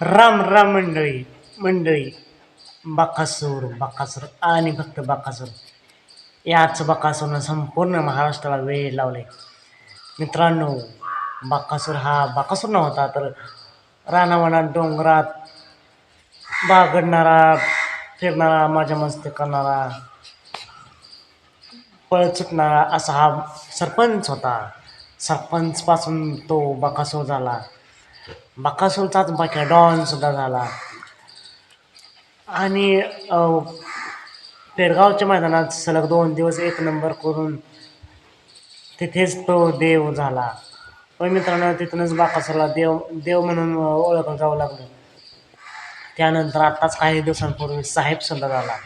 राम राम मंडळी मंडळी. बकासूर बकासूर आणि फक्त बकासूर, याच बकासूरनं संपूर्ण महाराष्ट्राला वेळ लावले. मित्रांनो, बकासूर हा बकासूर नव्हता तर रानावनात डोंगरात बागडणारा, फिरणारा, मजा मस्ती करणारा, पळ सुटणारा असा हा सरपंच होता. सरपंचपासून तो बकासूर झाला. बकासूरचाच बाकी डॉन सुद्धा झाला. आणि पेडगावच्या मैदानात सलग 2 दिवस एक नंबर करून तिथेच तो देव झाला. पण मित्रांनो, तिथूनच बकासूरला देव देव म्हणून ओळखलं जाऊ लागलं. त्यानंतर आत्ताच काही दिवसांपूर्वी साहेब सुद्धा झाला.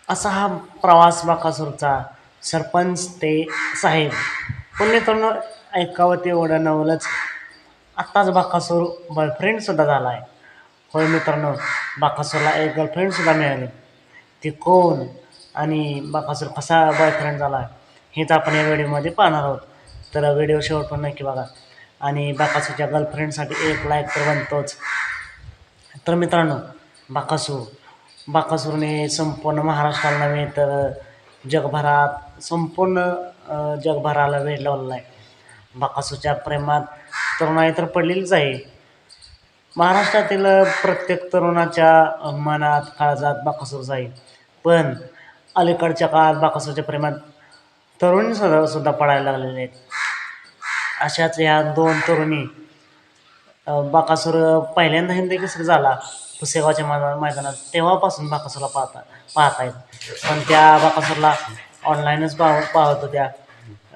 असा हा प्रवास बकासूरचा, सरपंच ते साहेब. पण मित्रांनो, ऐकावं तेवढं नवलंच, आत्ताच बकासूर बॉयफ्रेंडसुद्धा झाला आहे. होय मित्रांनो, बकासूरला एक गर्लफ्रेंडसुद्धा मिळाली. ती कोण आणि बकासूर कसा बॉयफ्रेंड झाला हेच आपण या व्हिडिओमध्ये पाहणार आहोत. तर व्हिडिओ शेवटपर्यंत नक्की बघा. आणि बकासूरच्या गर्लफ्रेंडसाठी एक लाईक तर बनतोच. तर मित्रांनो, बकासूरने संपूर्ण महाराष्ट्राला नव्हे तर जगभरात संपूर्ण जगभराला वेळ लावलेला आहे. बकासूरच्या प्रेमात तरुणाई तर पडलेलीच आहे. महाराष्ट्रातील प्रत्येक तरुणाच्या मनात काळजात बकासूर जाईल. पण अलीकडच्या काळात बकासूरच्या प्रेमात तरुणी सुद्धा पडायला लागलेले आहेत. अशाच ह्या 2 तरुणी, बकासूर पहिल्यांदा हिंदी केसरी झाला पुसेगावच्या मैदानात, तेव्हापासून बकासूरला पाहतायत. पण त्या बकासूरला ऑनलाईनच पाहत होत्या,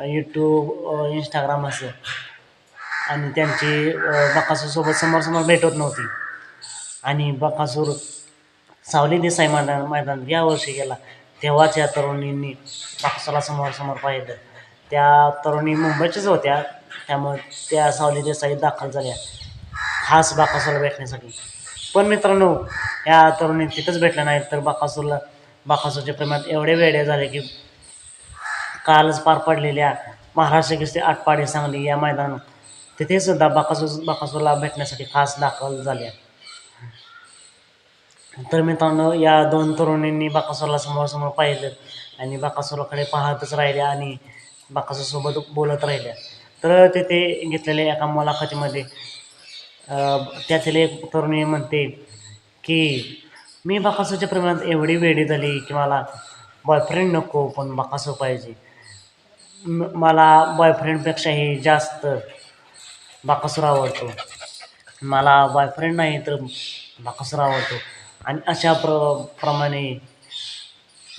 यूट्यूब, इंस्टाग्राम असं. आणि त्यांची बकासूरसोबत समोरासमोर भेट होत नव्हती. आणि बकासूर सावली देसाई मैदानात यावर्षी गेला, तेव्हाच या तरुणींनी बकासूरला समोरासमोर पाहिलं. त्या तरुणी मुंबईच्याच होत्या, त्यामुळे त्या सावली देसाई दाखल झाल्या खास बकासूरला भेटण्यासाठी. पण मित्रांनो, या तरुणी तिथंच भेटल्या नाहीत, तर बकासूरच्या प्रेमात एवढे वेडे झाले की कालच पार पडलेल्या महाराष्ट्र केसरी आटपाडी सांगली या मैदानात तिथे सुद्धा बकासूरला भेटण्यासाठी खास दाखल झाल्या. तर मित्रांनो, या 2 तरुणींनी बकासूरला समोरासमोर पाहिलं आणि बकासूरकडे पाहतच राहिल्या आणि बकासूरसोबत बोलत राहिल्या. तर तिथे घेतलेल्या एका मुलाखतीमध्ये त्यातील एक तरुणी म्हणते की मी बकासूरच्या प्रेमात एवढी वेडी झाली की मला बॉयफ्रेंड नको, पण बकासूर पाहिजे. मला बॉयफ्रेंडपेक्षाही जास्त बकासूर आवडतो. मला बॉयफ्रेंड नाही तर बकासूर आवडतो. आणि अशा प्रमाणे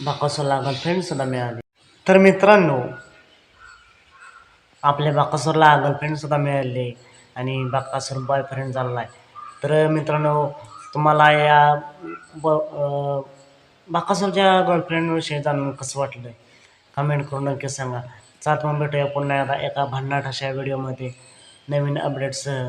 बकासूरला गर्लफ्रेंडसुद्धा मिळाली. तर मित्रांनो, आपल्या बकासूरला गर्लफ्रेंडसुद्धा मिळाली आणि बकासूर बॉयफ्रेंड झालेला आहे. तर मित्रांनो, तुम्हाला या बकासूरच्या गर्लफ्रेंडविषयी जाणून कसं वाटलं कमेंट करून नक्की सांगा. मग भेटूया पुन्हा एकदा एका भन्नाट अशा व्हिडिओमध्ये नवीन अपडेट्ससह.